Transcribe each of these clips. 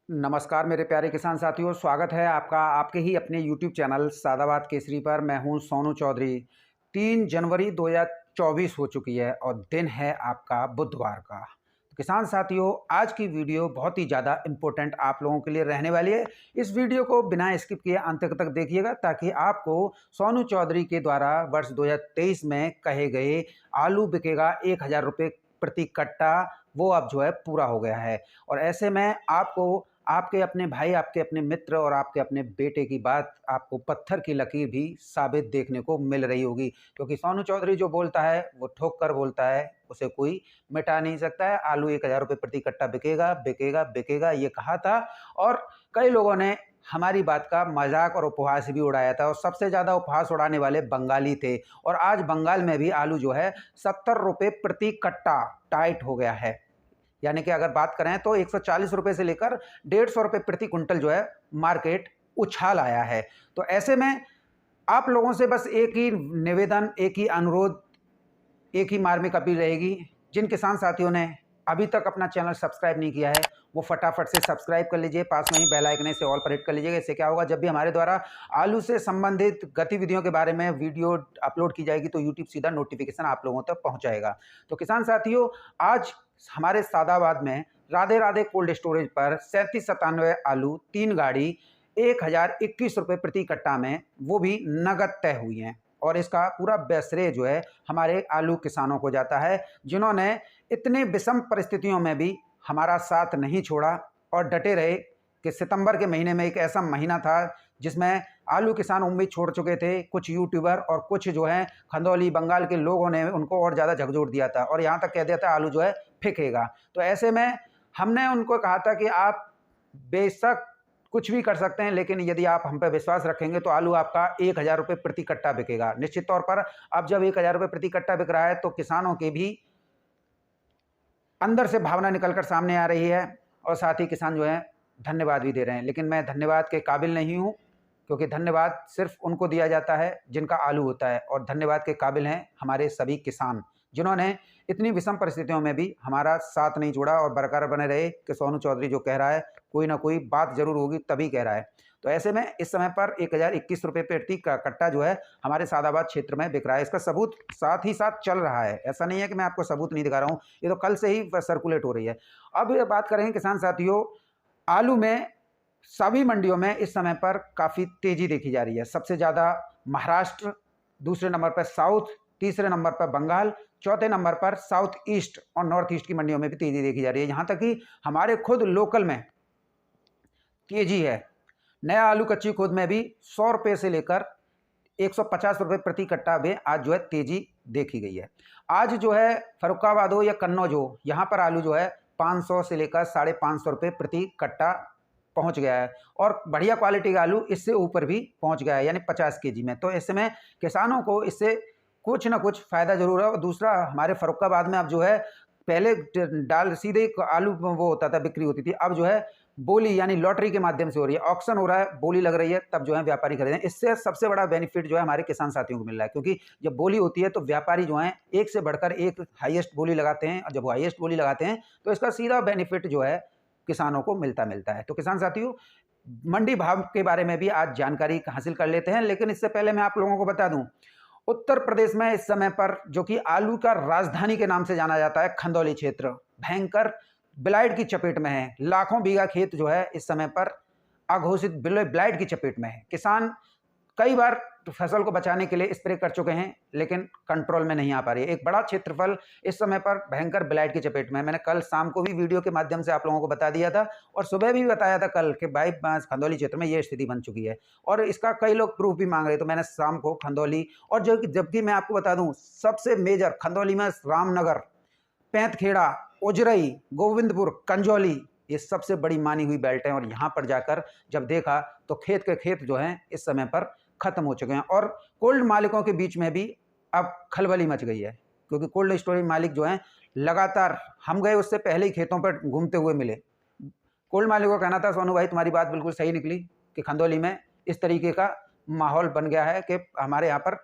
नमस्कार मेरे प्यारे किसान साथियों, स्वागत है आपका आपके ही अपने YouTube चैनल सादाबाद केसरी पर। मैं हूं सोनू चौधरी। 3 जनवरी 2024 हो चुकी है और दिन है आपका बुधवार का। तो किसान साथियों, आज की वीडियो बहुत ही ज़्यादा इम्पोर्टेंट आप लोगों के लिए रहने वाली है। इस वीडियो को बिना स्किप किए अंत तक देखिएगा ताकि आपको सोनू चौधरी के द्वारा वर्ष 2023 में कहे गए आलू बिकेगा 1000 रुपये प्रति कट्टा, वो अब जो है पूरा हो गया है। और ऐसे में आपको आपके अपने भाई, आपके अपने मित्र और आपके अपने बेटे की बात आपको पत्थर की लकीर भी साबित देखने को मिल रही होगी, क्योंकि सोनू चौधरी जो बोलता है वो ठोक कर बोलता है, उसे कोई मिटा नहीं सकता है। आलू 1000 रुपये प्रति कट्टा बिकेगा बिकेगा बिकेगा, ये कहा था और कई लोगों ने हमारी बात का मजाक और उपहास भी उड़ाया था, और सबसे ज़्यादा उपहास उड़ाने वाले बंगाली थे। और आज बंगाल में भी आलू जो है 70 रुपये प्रति कट्टा टाइट हो गया है। यानी कि अगर बात करें तो 140 रुपये से लेकर 150 रुपये प्रति कुंटल जो है मार्केट उछाल आया है। तो ऐसे में आप लोगों से बस एक ही निवेदन, एक ही अनुरोध, एक ही मार्मिक अपील रहेगी। जिन किसान साथियों ने अभी तक अपना चैनल सब्सक्राइब नहीं किया है वो फटाफट से सब्सक्राइब कर लीजिए, पास में ही बेल आइकन से ऑल पर हिट कर लीजिएगा। इससे क्या होगा, जब भी हमारे द्वारा आलू से संबंधित गतिविधियों के बारे में वीडियो अपलोड की जाएगी तो यूट्यूब सीधा नोटिफिकेशन आप लोगों तक पहुंचाएगा। तो किसान साथियों, आज हमारे सादाबाद में राधे राधे कोल्ड स्टोरेज पर 3797 आलू 3 गाड़ी 1021 रुपये प्रति कट्टा में, वो भी नगद तय हुई हैं। और इसका पूरा श्रेय जो है हमारे आलू किसानों को जाता है, जिन्होंने इतने विषम परिस्थितियों में भी हमारा साथ नहीं छोड़ा और डटे रहे। कि सितंबर के महीने में एक ऐसा महीना था जिसमें आलू किसान उम्मीद छोड़ चुके थे। कुछ यूट्यूबर और कुछ जो है खंदौली बंगाल के लोगों ने उनको और ज़्यादा झकझोर दिया था और यहाँ तक कह दिया था आलू जो है फेंकेगा। तो ऐसे में हमने उनको कहा था कि आप बेशक कुछ भी कर सकते हैं, लेकिन यदि आप हम पर विश्वास रखेंगे तो आलू आपका 1000 रुपये प्रति कट्टा बिकेगा। निश्चित तौर पर अब जब 1000 रुपये प्रति कट्टा बिक रहा है तो किसानों के भी अंदर से भावना निकलकर सामने आ रही है और साथ ही किसान जो है धन्यवाद भी दे रहे हैं। लेकिन मैं धन्यवाद के काबिल नहीं हूँ, क्योंकि धन्यवाद सिर्फ उनको दिया जाता है जिनका आलू होता है, और धन्यवाद के काबिल हैं हमारे सभी किसान, जिन्होंने इतनी विषम परिस्थितियों में भी हमारा साथ नहीं छोड़ा और बरकरार बने रहे कि सोनू चौधरी जो कह रहा है कोई ना कोई बात जरूर होगी तभी कह रहा है। तो ऐसे में इस समय पर 1021 रुपये प्रति कट्टा जो है हमारे सादाबाद क्षेत्र में बिक रहा है। इसका सबूत साथ ही साथ चल रहा है, ऐसा नहीं है कि मैं आपको सबूत नहीं दिखा रहा हूँ, ये तो कल से ही सर्कुलेट हो रही है। अब ये बात करेंगे किसान साथियों, आलू में सभी मंडियों में इस समय पर काफ़ी तेज़ी देखी जा रही है। सबसे ज़्यादा महाराष्ट्र, दूसरे नंबर पर साउथ, तीसरे नंबर पर बंगाल, चौथे नंबर पर साउथ ईस्ट और नॉर्थ ईस्ट की मंडियों में भी तेज़ी देखी जा रही है। यहाँ तक कि हमारे खुद लोकल में तेज़ी है। नया आलू कच्ची खुद में भी 100 रुपये से लेकर 150 रुपये प्रति कट्टा में आज जो है तेज़ी देखी गई है। आज जो है फरुखाबाद हो या कन्नौज हो, यहाँ पर आलू जो है 500 से लेकर 550 रुपये प्रति कट्टा पहुँच गया है, और बढ़िया क्वालिटी का आलू इससे ऊपर भी पहुँच गया है, यानी 50 केजी में। तो ऐसे में किसानों को इससे कुछ ना कुछ फ़ायदा जरूर है। और दूसरा, हमारे फरुखाबाद में अब जो है पहले डाल सीधे आलू वो होता था, बिक्री होती थी, अब जो है बोली यानी लॉटरी के माध्यम से हो रही है, ऑक्शन हो रहा है, बोली लग रही है, तब जो है व्यापारी खरीदें। इससे सबसे बड़ा बेनिफिट जो है हमारे किसान साथियों को मिल रहा है, क्योंकि जब बोली होती है तो व्यापारी जो हैं एक से बढ़कर एक हाईएस्ट बोली लगाते हैं, और जब वो हाईएस्ट बोली लगाते हैं तो इसका सीधा बेनिफिट जो है किसानों को मिलता है। तो किसान साथियों, मंडी भाव के बारे में भी आज जानकारी हासिल कर लेते हैं, लेकिन इससे पहले मैं आप लोगों को बता दूं, उत्तर प्रदेश में इस समय पर, जो कि आलू का राजधानी के नाम से जाना जाता है, खंदौली क्षेत्र भयंकर ब्लाइट की चपेट में है। लाखों बीघा खेत जो है इस समय पर अघोषित ब्लाइट की चपेट में है। किसान कई बार फसल को बचाने के लिए स्प्रे कर चुके हैं, लेकिन कंट्रोल में नहीं आ पा रही है। एक बड़ा क्षेत्रफल इस समय पर भयंकर ब्लाइट की चपेट में है। मैंने कल शाम को भी वीडियो के माध्यम से आप लोगों को बता दिया था, और सुबह भी बताया था कल कि भाई खंदौली क्षेत्र में ये स्थिति बन चुकी है, और इसका कई लोग प्रूफ भी मांग रहे। तो मैंने शाम को खंदौली, और जबकि मैं आपको बता दूं सबसे मेजर खंदौली में रामनगर, पैंतखेड़ा, उजरई, गोविंदपुर, कंजौली, ये सबसे बड़ी मानी हुई बेल्ट है। और यहाँ पर जाकर जब देखा तो खेत के खेत जो हैं इस समय पर खत्म हो चुके हैं, और कोल्ड मालिकों के बीच में भी अब खलबली मच गई है, क्योंकि कोल्ड स्टोरेज मालिक जो हैं लगातार, हम गए उससे पहले ही खेतों पर घूमते हुए मिले। कोल्ड मालिकों का कहना था, सोनू भाई तुम्हारी बात बिल्कुल सही निकली कि खंदौली में इस तरीके का माहौल बन गया है कि हमारे यहाँ पर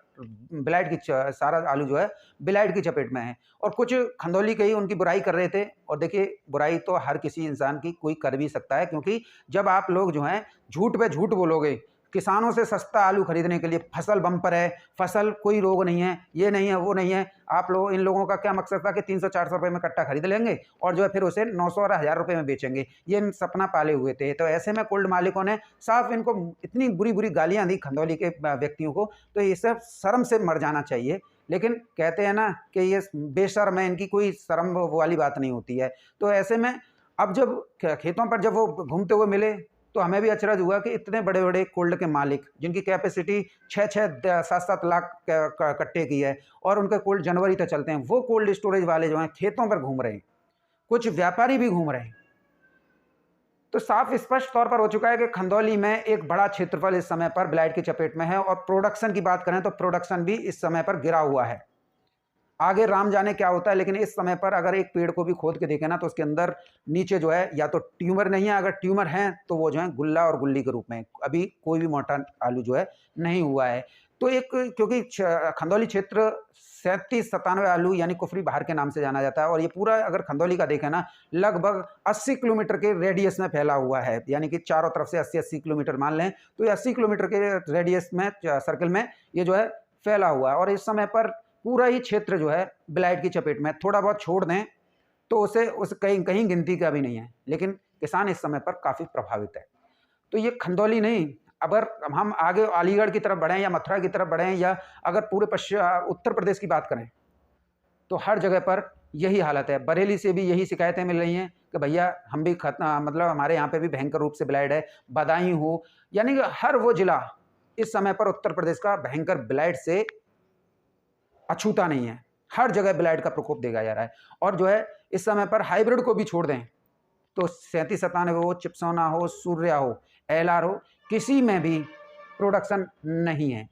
ब्लाइट की सारा आलू जो है ब्लाइट की चपेट में है। और कुछ खंदौली के ही उनकी बुराई कर रहे थे। और देखिए, बुराई तो हर किसी इंसान की कोई कर भी सकता है, क्योंकि जब आप लोग जो हैं झूठ पे झूठ बोलोगे, किसानों से सस्ता आलू खरीदने के लिए, फसल बम्पर है, फसल कोई रोग नहीं है, ये नहीं है, वो नहीं है, आप लोग, इन लोगों का क्या मकसद था कि 300-400 रुपये में कट्टा खरीद लेंगे और जो है फिर उसे 900 और 1000 रुपये में बेचेंगे। ये सपना पाले हुए थे। तो ऐसे में कोल्ड मालिकों ने साफ इनको इतनी बुरी बुरी गालियां दी खंदौली के व्यक्तियों को, तो ये सब शर्म से मर जाना चाहिए। लेकिन कहते हैं ना कि ये बेशर्म है, इनकी कोई शर्म वाली बात नहीं होती है। तो ऐसे में अब जब खेतों पर जब वो घूमते हुए मिले, तो हमें भी अचरज हुआ कि इतने बड़े बड़े कोल्ड के मालिक, जिनकी कैपेसिटी 6-7 लाख कट्टे की है और उनके कोल्ड जनवरी तक चलते हैं, वो कोल्ड स्टोरेज वाले जो हैं खेतों पर घूम रहे हैं, कुछ व्यापारी भी घूम रहे हैं। तो साफ स्पष्ट तौर पर हो चुका है कि खंदौली में एक बड़ा क्षेत्रफल इस समय पर ब्लाइट की चपेट में है। और प्रोडक्शन की बात करें तो प्रोडक्शन भी इस समय पर गिरा हुआ है। आगे राम जाने क्या होता है, लेकिन इस समय पर अगर एक पेड़ को भी खोद के देखें ना, तो उसके अंदर नीचे जो है या तो ट्यूमर नहीं है, अगर ट्यूमर है तो वो जो है गुल्ला और गुल्ली के रूप में, अभी कोई भी मोटा आलू जो है नहीं हुआ है। तो एक, क्योंकि खंदौली क्षेत्र 37-97 आलू यानी कुफरी बहार के नाम से जाना जाता है, और ये पूरा अगर खंदौली का देखें ना, लगभग 80 किलोमीटर के रेडियस में फैला हुआ है, यानी कि चारों तरफ से 80-80 किलोमीटर मान लें, तो ये 80 किलोमीटर के रेडियस में, सर्कल में ये जो है फैला हुआ है। और इस समय पर पूरा ही क्षेत्र जो है ब्लाइट की चपेट में, थोड़ा बहुत छोड़ दें तो उसे कहीं कहीं गिनती का भी नहीं है, लेकिन किसान इस समय पर काफ़ी प्रभावित है। तो ये खंदौली नहीं, अगर हम आगे अलीगढ़ की तरफ बढ़ें या मथुरा की तरफ बढ़ें, या अगर पूरे उत्तर प्रदेश की बात करें, तो हर जगह पर यही हालत है। बरेली से भी यही शिकायतें मिल रही हैं कि भैया हम भी मतलब हमारे यहाँ पे भी भयंकर रूप से ब्लाइट है। बदायूं हो, यानी कि हर वो जिला इस समय पर उत्तर प्रदेश का भयंकर ब्लाइट से अछूता नहीं है। हर जगह ब्लाइट का प्रकोप देखा जा रहा है। और जो है इस समय पर हाइब्रिड को भी छोड़ दें तो 37-97 हो, चिप्सोना हो, सूर्या हो, एलआर हो, किसी में भी प्रोडक्शन नहीं है।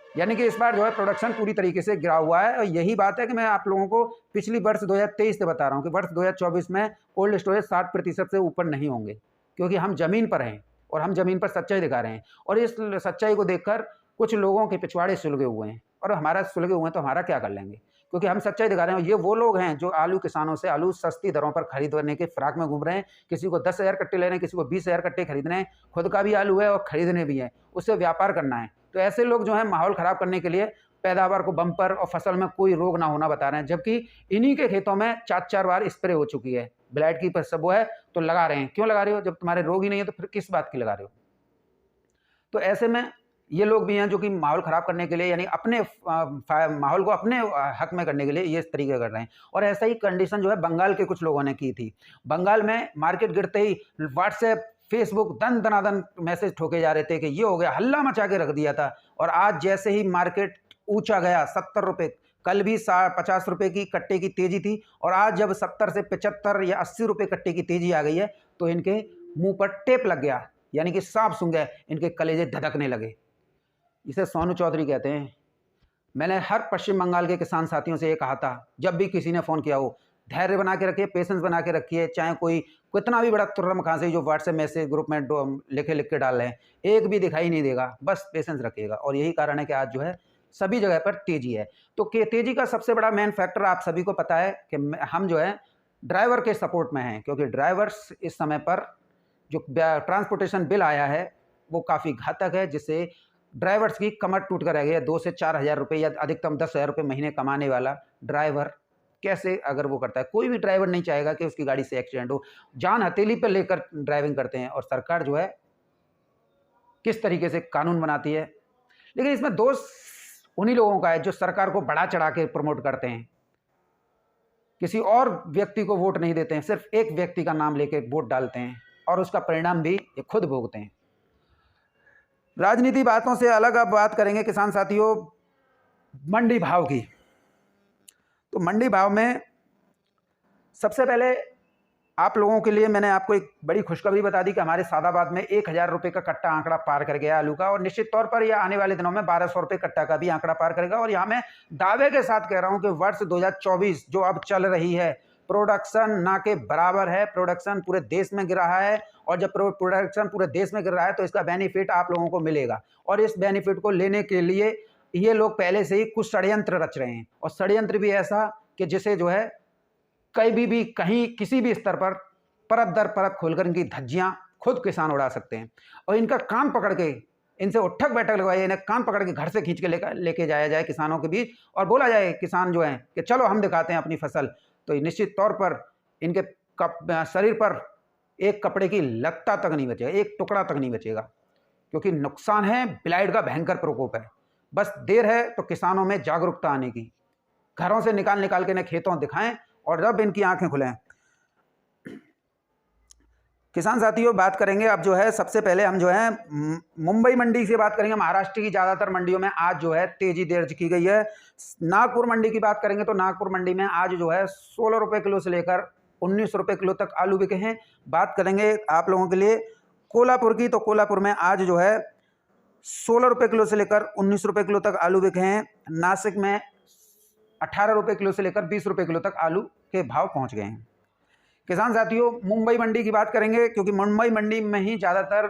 यानी कि इस बार जो है प्रोडक्शन पूरी तरीके से गिरा हुआ है। और यही बात है कि मैं आप लोगों को पिछली वर्ष 2023 से बता रहा हूँ कि वर्ष 2024 में कोल्ड स्टोरेज 60% से ऊपर नहीं होंगे, क्योंकि हम ज़मीन पर हैं और हम ज़मीन पर सच्चाई दिखा रहे हैं। और इस सच्चाई को देखकर कुछ लोगों के पिछवाड़े सुलगे हुए हैं, और हमारा सुलगे हुए हैं तो हमारा क्या कर लेंगे, क्योंकि हम सच्चाई दिखा रहे हैं। ये वो लोग हैं जो आलू किसानों से आलू सस्ती दरों पर खरीदने के फिराक में घूम रहे हैं। किसी को 10,000 कट्टे ले रहे हैं, किसी को 20,000 कट्टे खरीदने हैं, खुद का भी आलू है और खरीदने भी है, उससे व्यापार करना है। तो ऐसे लोग जो है माहौल ख़राब करने के लिए पैदावार को बम्पर और फसल में कोई रोग ना होना बता रहे हैं, जबकि इन्हीं के खेतों में 4-4 बार स्प्रे हो चुकी है ब्लाइट की। सब वो है तो लगा रहे हैं। क्यों लगा रहे हो? जब तुम्हारे रोग ही नहीं है तो फिर किस बात की लगा रहे हो? तो ऐसे में ये लोग भी हैं जो कि माहौल ख़राब करने के लिए, यानी अपने माहौल को अपने हक में करने के लिए ये इस तरीके कर रहे हैं। और ऐसा ही कंडीशन जो है बंगाल के कुछ लोगों ने की थी। बंगाल में मार्केट गिरते ही व्हाट्सएप, फेसबुक दनादन मैसेज ठोके जा रहे थे कि ये हो गया, हल्ला मचा के रख दिया था। और आज जैसे ही मार्केट ऊंचा गया 70 रुपये, कल भी 50 रुपये की कट्टे की तेज़ी थी, और आज जब 70 से 75 या 80 रुपये कट्टे की तेज़ी आ गई है, तो इनके मुंह पर टेप लग गया, यानी कि सांप सूंघ गए, इनके कलेजे धधकने लगे। इसे सोनू चौधरी कहते हैं। मैंने हर पश्चिम बंगाल के किसान साथियों से ये कहा था, जब भी किसी ने फ़ोन किया हो, धैर्य बना के रखिए, पेशेंस बना के रखिए। चाहे कोई कितना भी बड़ा तुर्रम खांसी जो व्हाट्सएप मैसेज ग्रुप में लिख के डाल रहे हैं, एक भी दिखाई नहीं देगा, बस पेशेंस रखिएगा। और यही कारण है कि आज जो है सभी जगह पर तेज़ी है। तो तेज़ी का सबसे बड़ा मेन फैक्टर आप सभी को पता है कि हम जो है ड्राइवर के सपोर्ट में हैं, क्योंकि ड्राइवर्स इस समय पर जो ट्रांसपोर्टेशन बिल आया है वो काफ़ी घातक है, जिससे ड्राइवर्स की कमर टूट कर रह गई है। 2 से 4 हज़ार रुपये या अधिकतम 10,000 रुपये महीने कमाने वाला ड्राइवर कैसे अगर वो करता है? कोई भी ड्राइवर नहीं चाहेगा कि उसकी गाड़ी से एक्सीडेंट हो। जान हथेली पर लेकर ड्राइविंग करते हैं, और सरकार जो है किस तरीके से कानून बनाती है। लेकिन इसमें दोष उन्हीं लोगों का है जो सरकार को बढ़ा चढ़ा के प्रमोट करते हैं, किसी और व्यक्ति को वोट नहीं देते हैं, सिर्फ एक व्यक्ति का नाम लेके वोट डालते हैं, और उसका परिणाम भी ये खुद भोगते हैं। राजनीति बातों से अलग अब बात करेंगे किसान साथियों मंडी भाव की। तो मंडी भाव में सबसे पहले आप लोगों के लिए मैंने आपको एक बड़ी खुशखबरी बता दी कि हमारे सादाबाद में 1,000 रुपये का कट्टा आंकड़ा पार कर गया आलू का, और निश्चित तौर पर यह आने वाले दिनों में 1,200 रुपये कट्टा का भी आंकड़ा पार करेगा। और यहाँ मैं दावे के साथ कह रहा हूँ कि वर्ष 2024 जो अब चल रही है, प्रोडक्शन ना के बराबर है। प्रोडक्शन पूरे देश में गिर रहा है, और जब प्रोडक्शन पूरे देश में गिर रहा है तो इसका बेनिफिट आप लोगों को मिलेगा। और इस बेनिफिट को लेने के लिए ये लोग पहले से ही कुछ षड्यंत्र रच रहे हैं, और षड्यंत्र भी ऐसा कि जिसे जो है कहीं भी कहीं किसी भी स्तर पर परत दर परत खोलकर इनकी धज्जियां खुद किसान उड़ा सकते हैं। और इनका कान पकड़ के, इनसे उठक बैठक लगवाइए, इन्हें कान पकड़ के घर से खींच के लेके जाया जाए किसानों के बीच, और बोला जाए किसान जो हैं कि चलो हम दिखाते हैं अपनी फसल, तो निश्चित तौर पर इनके शरीर पर एक कपड़े की लत्ता तक नहीं बचेगा, एक टुकड़ा तक नहीं बचेगा, क्योंकि नुकसान है, ब्लाइट का भयंकर प्रकोप है। बस देर है तो किसानों में जागरूकता आने की, घरों से निकाल के इन्हें खेतों दिखाएं, और जब इनकी आंखें खुलें। किसान साथियों, बात करेंगे अब जो है, सबसे पहले हम जो है मुंबई मंडी से बात करेंगे। महाराष्ट्र की ज़्यादातर मंडियों में आज जो है तेजी दर्ज की गई है। नागपुर मंडी की बात करेंगे तो नागपुर मंडी में आज जो है 16 रुपये किलो से लेकर 19 रुपये किलो तक आलू बिके हैं। बात करेंगे आप लोगों के लिए कोल्हापुर की, तो कोल्हापुर में आज जो है 16 रुपये किलो से लेकर 19 रुपये किलो तक आलू बिके हैं। नासिक में 18 रुपये किलो से लेकर 20 रुपये किलो तक आलू के भाव पहुँच गए हैं। किसान साथियों, मुंबई मंडी की बात करेंगे, क्योंकि मुंबई मंडी में ही ज़्यादातर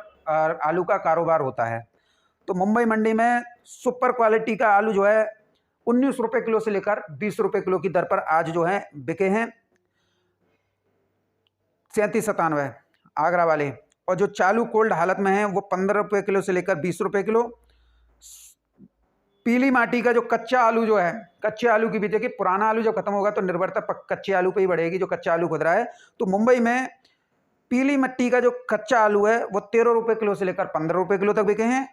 आलू का कारोबार होता है। तो मुंबई मंडी में सुपर क्वालिटी का आलू जो है 19 रुपये किलो से लेकर 20 रुपये किलो की दर पर आज जो है बिके हैं। 3797 आगरा वाले, और जो चालू कोल्ड हालत में है वो 15 रुपये किलो से लेकर 20 रुपये किलो। पीली माटी का जो कच्चा आलू जो है, कच्चे आलू की भी देखिए, पुराना आलू जब खत्म होगा तो निर्भरता कच्चे आलू पे ही बढ़ेगी, जो कच्चा आलू खुद रहा है। तो मुंबई में पीली मिट्टी का जो कच्चा आलू है वो 13 रुपये किलो से लेकर 15 रुपये किलो तक बिके हैं।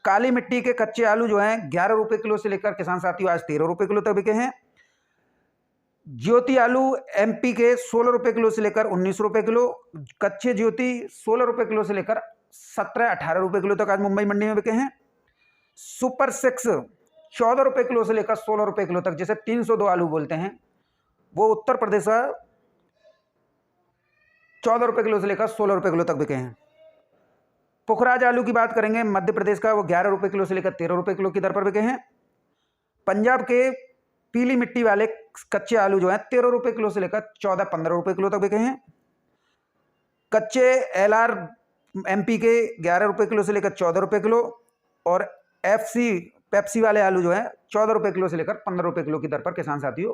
काली मिट्टी के कच्चे आलू जो हैं 11 रुपये किलो से लेकर किसान साथियों आज 13 रुपये किलो तक बिके हैं। ज्योति आलू MP के 16 रुपये किलो से लेकर 19 रुपये किलो। कच्चे ज्योति 16 रुपये किलो से लेकर 17-18 रुपये किलो तक आज मुंबई मंडी में बिके हैं। सुपर 6 14 रुपये किलो से लेकर 16 रुपये किलो तक, जिसे 302 आलू बोलते हैं, वो उत्तर प्रदेश का 14 रुपये किलो से लेकर 16 रुपये किलो तक बिके हैं। पुखराज आलू की बात करेंगे, मध्य प्रदेश का, वो 11 रुपये किलो से लेकर 13 रुपये किलो की दर पर बिके हैं। पंजाब के पीली मिट्टी वाले कच्चे आलू जो हैं 13 रुपये किलो से लेकर 14-15 रुपये किलो तक बिके हैं। कच्चे LR MP के 11 रुपये किलो से लेकर 14 रुपये किलो, और पेप्सी वाले आलू जो है 14 रुपये किलो से लेकर 15 रुपये किलो की दर पर किसान साथियों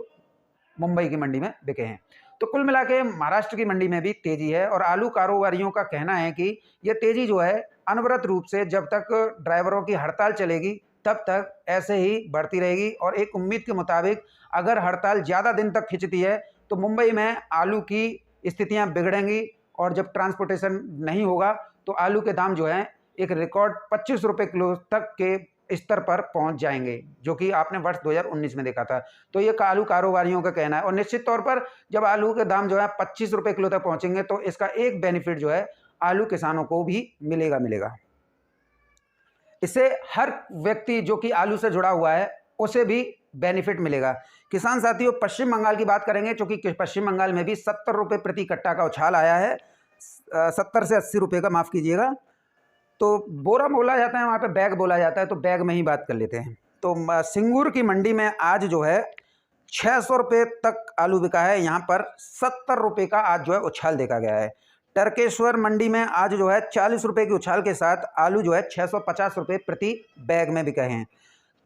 मुंबई की मंडी में बिके हैं। तो कुल मिला के महाराष्ट्र की मंडी में भी तेजी है, और आलू कारोबारियों का कहना है कि यह तेजी जो है अनवरत रूप से जब तक ड्राइवरों की हड़ताल चलेगी तब तक ऐसे ही बढ़ती रहेगी। और एक उम्मीद के मुताबिक अगर हड़ताल ज़्यादा दिन तक खिंचती है तो मुंबई में आलू की स्थितियाँ बिगड़ेंगी, और जब ट्रांसपोर्टेशन नहीं होगा तो आलू के दाम जो हैं एक रिकॉर्ड 25 रुपये किलो तक के स्तर पर पहुंच जाएंगे, जो कि आपने वर्ष 2019 में देखा था। तो ये आलू कारोबारियों का कहना है, और निश्चित तौर पर जब आलू के दाम जो है 25 रुपये किलो तक पहुंचेंगे तो इसका एक बेनिफिट जो है आलू किसानों को भी मिलेगा। इससे हर व्यक्ति जो कि आलू से जुड़ा हुआ है उसे भी बेनिफिट मिलेगा। किसान साथियों, पश्चिम बंगाल की बात करेंगे, क्योंकि पश्चिम बंगाल में भी 70 रुपये प्रति कट्टा का उछाल आया है, 70 से 80 रुपये का, माफ़ कीजिएगा। तो बोरा बोला जाता है, वहाँ पे बैग बोला जाता है, तो बैग में ही बात कर लेते हैं। तो सिंगूर की मंडी में आज जो है 600 रुपये तक आलू बिका है, यहाँ पर 70 रुपये का आज जो है उछाल देखा गया है। टरकेश्वर मंडी में आज जो है 40 रुपये की उछाल के साथ आलू जो है 650 रुपये प्रति बैग में बिके हैं।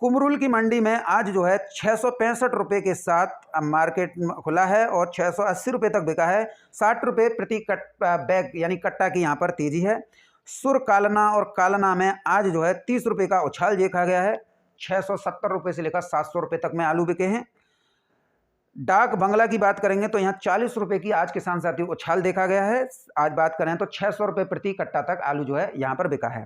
कुमरुल की मंडी में आज जो है 665 रुपये के साथ मार्केट खुला है, और 680 रुपये तक बिका है। 60 रुपये प्रति बैग यानी कट्टा की यहाँ पर तेजी है। सुर कालना और कालना में आज जो है 30 रुपये का उछाल देखा गया है। 670 रुपये से लेकर 700 रुपये तक में आलू बिके हैं। डाक बंगला की बात करेंगे तो यहाँ 40 रुपये की आज किसान साथी उछाल देखा गया है। आज बात करें तो 600 रुपये प्रति कट्टा तक आलू जो है यहाँ पर बिका है।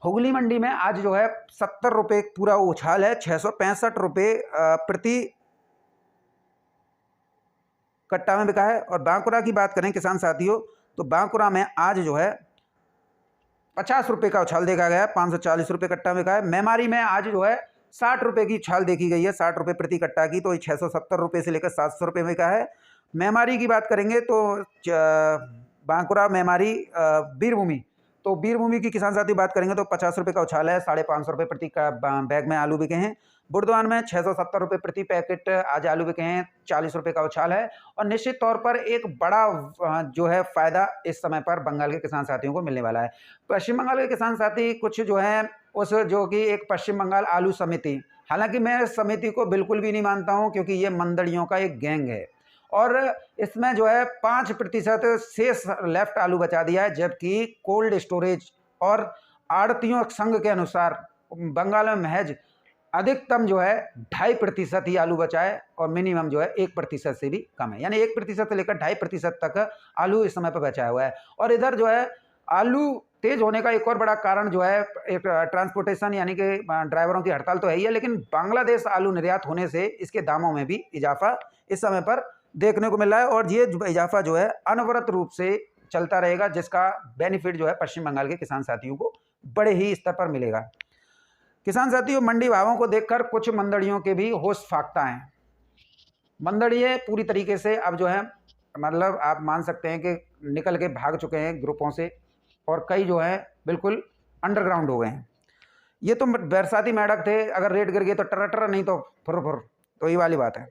हुगली मंडी में आज जो है 70 रुपये पूरा उछाल है, 665 रुपये प्रति कट्टा में बिका है। और बांकुरा की बात करें किसान साथियों, तो बांकुरा में आज जो है 50 रुपये का उछाल देखा गया है, 540 रुपये कट्टा बिका है। मेमारी में आज जो है 60 रुपये की उछाल देखी गई है, 60 रुपये प्रति कट्टा की, तो 670 रुपये से लेकर 700 रुपये में का है। मेमारी की बात करेंगे तो बांकुरा, मेमारी, बीरभूमि, तो वीरभूमि की किसान साथी बात करेंगे तो 50 रुपये का उछाल है, 550 रुपये प्रति का बैग में आलू बिके हैं। बुर्दवान में 670 रुपये प्रति पैकेट आज आलू बिके हैं, 40 रुपये का उछाल है। और निश्चित तौर पर एक बड़ा जो है फायदा इस समय पर बंगाल के किसान साथियों को मिलने वाला है। पश्चिम बंगाल के किसान साथी कुछ जो है उस जो कि एक पश्चिम बंगाल आलू समिति, हालांकि मैं इस समिति को बिल्कुल भी नहीं मानता हूं क्योंकि ये मंदड़ियों का एक गैंग है और इसमें जो है 5% शेष लेफ्ट आलू बचा दिया है, जबकि कोल्ड स्टोरेज और आड़तियों संघ के अनुसार बंगाल में महज अधिकतम जो है 2.5% ही आलू बचा है और मिनिमम जो है 1% से भी कम है, यानी 1% से लेकर 2.5% तक आलू इस समय पर बचा हुआ है। और इधर जो है आलू तेज होने का एक और बड़ा कारण जो है एक ट्रांसपोर्टेशन यानी कि ड्राइवरों की हड़ताल तो है ही है, लेकिन बांग्लादेश आलू निर्यात होने से इसके दामों में भी इजाफा इस समय पर देखने को मिल रहा है और ये इजाफा जो है अनवरत रूप से चलता रहेगा, जिसका बेनिफिट जो है पश्चिम बंगाल के किसान साथियों को बड़े ही स्तर पर मिलेगा। किसान साथियों, मंडी भावों को देखकर कुछ मंदड़ियों के भी होश फाकता है। मंदड़िये पूरी तरीके से अब जो है मतलब आप मान सकते हैं कि निकल के भाग चुके हैं ग्रुपों से और कई जो है बिल्कुल अंडरग्राउंड हो गए हैं। ये तो बरसाती मेढक थे, अगर रेट गिर गए तो टर नहीं तो फुर, तो ये वाली बात है।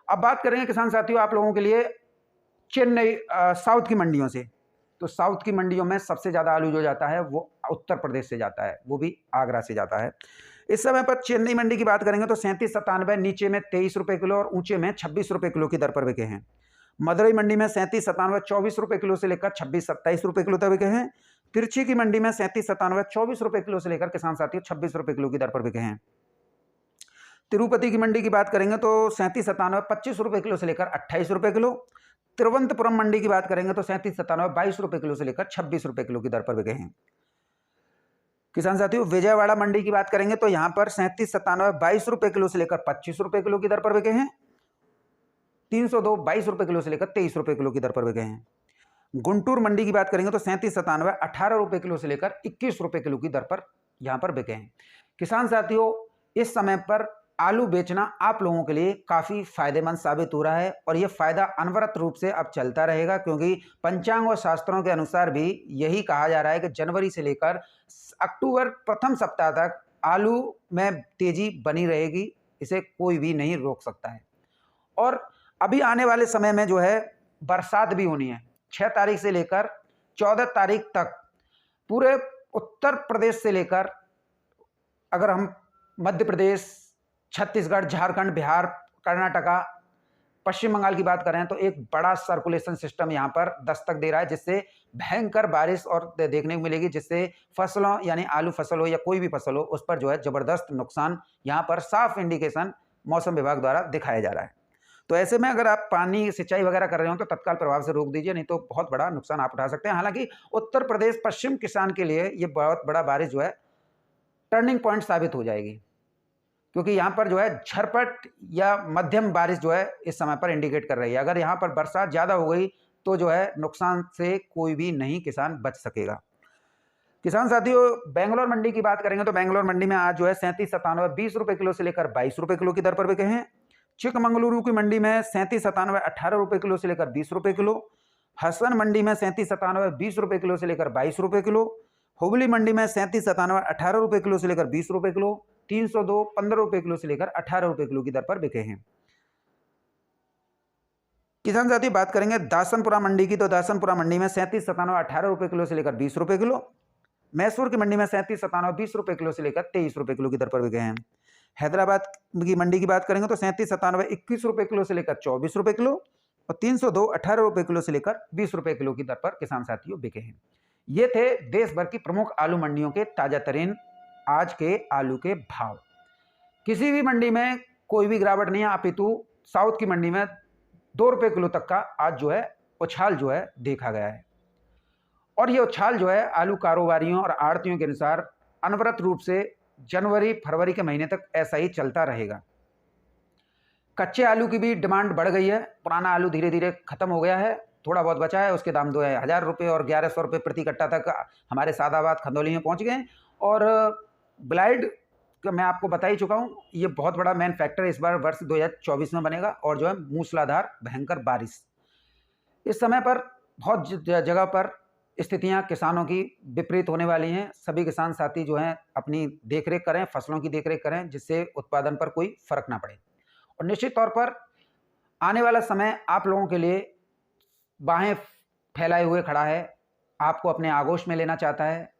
अब बात करेंगे किसान साथियों आप लोगों के लिए चेन्नई साउथ की मंडियों से। तो साउथ की मंडियों में सबसे ज़्यादा आलू जो जाता है वो उत्तर प्रदेश से जाता है, वो भी आगरा से जाता है। इस समय पर चेन्नई मंडी की बात करेंगे तो 37-97 नीचे में 23 रुपये किलो और ऊंचे में 26 रुपये किलो की दर पर बिके हैं। मदुरई मंडी में 37-97 24 रुपये किलो से लेकर 26-27 रुपये किलो तक बिके हैं। तिरछी की मंडी में 37-97 24 रुपये किलो से लेकर किसान साथियों 26 रुपये किलो की दर पर बिके हैं। तिरुपति की मंडी की बात करेंगे तो 37-97 25 रुपये किलो से लेकर 28 रुपये किलो। तिरुवनंतपुरम मंडी की बात करेंगे तो 37-97 22 रुपये किलो से लेकर 26 रुपये किलो की दर पर बिके हैं। किसान साथियों विजयवाड़ा मंडी की बात करेंगे तो यहाँ पर 37-97 22 रुपये किलो से लेकर 25 रुपये किलो की दर पर बिके हैं। 302 22 रुपये किलो से लेकर 23 रुपये किलो की दर पर बिके हैं। गुंटूर मंडी की बात करेंगे तो 37-97 18 रुपये किलो से लेकर 21 रुपये किलो की दर पर यहाँ पर बिके हैं। किसान साथियों, इस समय पर आलू बेचना आप लोगों के लिए काफ़ी फायदेमंद साबित हो रहा है और ये फायदा अनवरत रूप से अब चलता रहेगा, क्योंकि पंचांग और शास्त्रों के अनुसार भी यही कहा जा रहा है कि जनवरी से लेकर अक्टूबर प्रथम सप्ताह तक आलू में तेजी बनी रहेगी, इसे कोई भी नहीं रोक सकता है। और अभी आने वाले समय में जो है बरसात भी होनी है। 6 तारीख से लेकर 14 तारीख तक पूरे उत्तर प्रदेश से लेकर अगर हम मध्य प्रदेश, छत्तीसगढ़, झारखंड, बिहार, कर्नाटका, पश्चिम बंगाल की बात करें तो एक बड़ा सर्कुलेशन सिस्टम यहाँ पर दस्तक दे रहा है, जिससे भयंकर बारिश और देखने को मिलेगी, जिससे फसलों यानी आलू फसल हो या कोई भी फसल हो उस पर जो है ज़बरदस्त नुकसान यहाँ पर साफ इंडिकेशन मौसम विभाग द्वारा दिखाया जा रहा है। तो ऐसे में अगर आप पानी सिंचाई वगैरह कर रहे हो तो तत्काल प्रभाव से रोक दीजिए, नहीं तो बहुत बड़ा नुकसान आप उठा सकते हैं। हालांकि उत्तर प्रदेश पश्चिम किसान के लिए ये बहुत बड़ा बारिश जो है टर्निंग पॉइंट साबित हो जाएगी, क्योंकि यहाँ पर जो है झरपट या मध्यम बारिश जो है इस समय पर इंडिकेट कर रही है। अगर यहाँ पर बरसात ज़्यादा हो गई तो जो है नुकसान से कोई भी नहीं किसान बच सकेगा। किसान साथियों, बेंगलोर मंडी की बात करेंगे तो बेंगलोर मंडी में आज जो है 37-97 20 रुपये किलो से लेकर 22 रुपये किलो की दर पर बिके हैं। चिकमंगलुरु की मंडी में 37-97 18 रुपये किलो से लेकर 20 रुपये किलो। हसन मंडी में 37-97 20 रुपये किलो से लेकर 22 रुपये किलो। हुबली मंडी में 37-97 18 रुपये किलो से लेकर 20 रुपये किलो। 302 15 रुपये किलो से लेकर 18 रुपये किलो की दर पर बिके हैं। किसान साथी बात करेंगे दासनपुरा मंडी की, तो दासनपुरा मंडी में 37-97 18 रुपये किलो से लेकर 20 रुपये किलो। मैसूर की मंडी में 37-97 20 रुपये किलो से लेकर 23 रुपये किलो की दर पर बिके हैं। हैदराबाद की मंडी की बात करेंगे तो 37-97 21 रुपये किलो से लेकर 24 रुपये किलो और 302 18 रुपये किलो से लेकर 20 रुपये किलो की दर पर किसान साथियों बिके हैं। ये थे देश भर की प्रमुख आलू मंडियों के ताजा तरीन आज के आलू के भाव। किसी भी मंडी में कोई भी गिरावट नहीं है, अपितु साउथ की मंडी में 2 रुपये किलो तक का आज जो है उछाल जो है देखा गया है। और ये उछाल जो है आलू कारोबारियों और आड़तियों के अनुसार अनवरत रूप से जनवरी फरवरी के महीने तक ऐसा ही चलता रहेगा। कच्चे आलू की भी डिमांड बढ़ गई है, पुराना आलू धीरे धीरे खत्म हो गया है, थोड़ा बहुत बचा है, उसके दाम 2000 रुपये और 1100 रुपये प्रति कट्टा तक हमारे सादाबाद खंदौली में पहुंच गए। और ब्लाइड मैं आपको बता ही चुका हूँ, ये बहुत बड़ा मेन फैक्टर इस बार वर्ष 2024 में बनेगा। और जो है मूसलाधार भयंकर बारिश, इस समय पर बहुत जगह पर स्थितियां किसानों की विपरीत होने वाली हैं। सभी किसान साथी जो हैं अपनी देखरेख करें, फसलों की देखरेख करें, जिससे उत्पादन पर कोई फर्क ना पड़े। और निश्चित तौर पर आने वाला समय आप लोगों के लिए बाहें फैलाए हुए खड़ा है, आपको अपने आगोश में लेना चाहता है।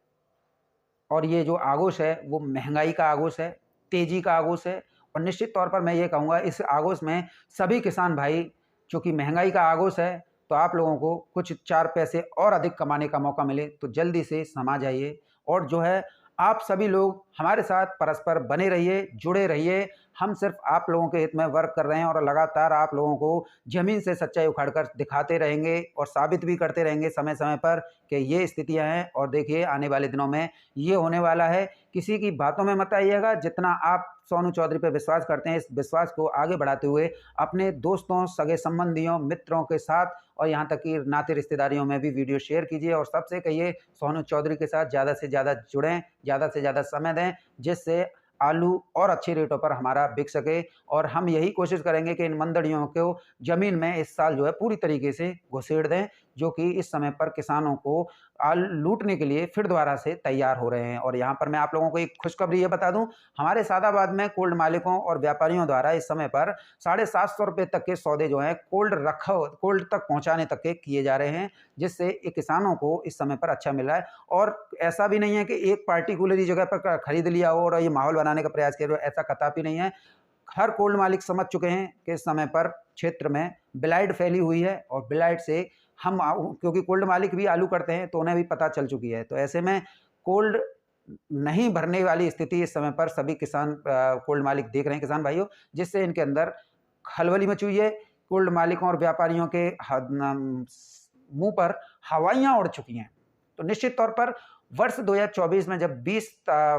और ये जो आगोश है वो महंगाई का आगोश है, तेजी का आगोश है। और निश्चित तौर पर मैं ये कहूँगा, इस आगोश में सभी किसान भाई, चूँकि महंगाई का आगोश है, तो आप लोगों को कुछ 4 पैसे और अधिक कमाने का मौका मिले तो जल्दी से समा जाइए। और जो है आप सभी लोग हमारे साथ परस्पर बने रहिए, जुड़े रहिए। हम सिर्फ आप लोगों के हित में वर्क कर रहे हैं और लगातार आप लोगों को ज़मीन से सच्चाई उखाड़ कर दिखाते रहेंगे और साबित भी करते रहेंगे समय समय पर कि ये स्थितियां हैं। और देखिए आने वाले दिनों में ये होने वाला है। किसी की बातों में मत आइएगा। जितना आप सोनू चौधरी पे विश्वास करते हैं, इस विश्वास को आगे बढ़ाते हुए अपने दोस्तों, सगे संबंधियों, मित्रों के साथ और यहाँ तक कि नाते रिश्तेदारियों में भी वीडियो शेयर कीजिए। और सबसे कहिए सोनू चौधरी के साथ ज़्यादा से ज़्यादा जुड़ें, ज़्यादा से ज़्यादा समय दें, जिससे आलू और अच्छे रेटों पर हमारा बिक सके। और हम यही कोशिश करेंगे कि इन मंडलियों को ज़मीन में इस साल जो है पूरी तरीके से घुसेड़ दें, जो कि इस समय पर किसानों को लूटने के लिए फिर दोबारा से तैयार हो रहे हैं। और यहाँ पर मैं आप लोगों को एक खुशखबरी ये बता दूं, हमारे सादाबाद में कोल्ड मालिकों और व्यापारियों द्वारा इस समय पर 750 रुपये तक के सौदे जो हैं कोल्ड तक पहुँचाने तक के किए जा रहे हैं, जिससे किसानों को इस समय पर अच्छा मिल रहा है। और ऐसा भी नहीं है कि एक पार्टिकुलर ही जगह पर खरीद लिया हो और ये माहौल बनाने का प्रयास किया हो, ऐसा कदापि नहीं है। हर कोल्ड मालिक समझ चुके हैं कि इस समय पर क्षेत्र में ब्लाइट फैली हुई है और ब्लाइट से हम, क्योंकि कोल्ड मालिक भी आलू करते हैं तो उन्हें भी पता चल चुकी है। तो ऐसे में कोल्ड नहीं भरने वाली स्थिति इस समय पर सभी किसान कोल्ड मालिक देख रहे हैं किसान भाइयों, जिससे इनके अंदर खलबली मची हुई है। कोल्ड मालिकों और व्यापारियों के मुंह पर हवाइयां उड़ चुकी हैं। तो निश्चित तौर पर वर्ष 2024 में जब 20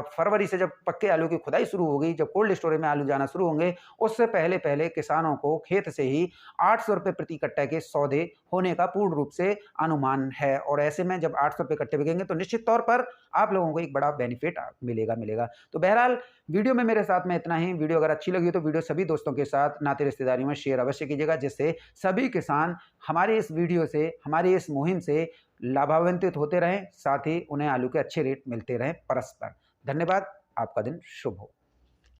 फरवरी से जब पक्के आलू की खुदाई शुरू होगी, जब कोल्ड स्टोरेज में आलू जाना शुरू होंगे, उससे पहले पहले किसानों को खेत से ही 800 रुपये प्रति कट्टा के सौदे होने का पूर्ण रूप से अनुमान है। और ऐसे में जब 800 रुपये कट्टे बिकेंगे तो निश्चित तौर पर आप लोगों को एक बड़ा बेनिफिट मिलेगा। तो बहरहाल वीडियो में मेरे साथ में इतना ही। वीडियो अगर अच्छी लगी तो वीडियो सभी दोस्तों के साथ, नाते रिश्तेदारियों में शेयर अवश्य कीजिएगा, जिससे सभी किसान हमारी इस वीडियो से, हमारी इस मुहिम से लाभान्वित होते रहें, साथ ही उन्हें आलू के अच्छे रेट मिलते रहें परस्पर। धन्यवाद। आपका दिन शुभ हो।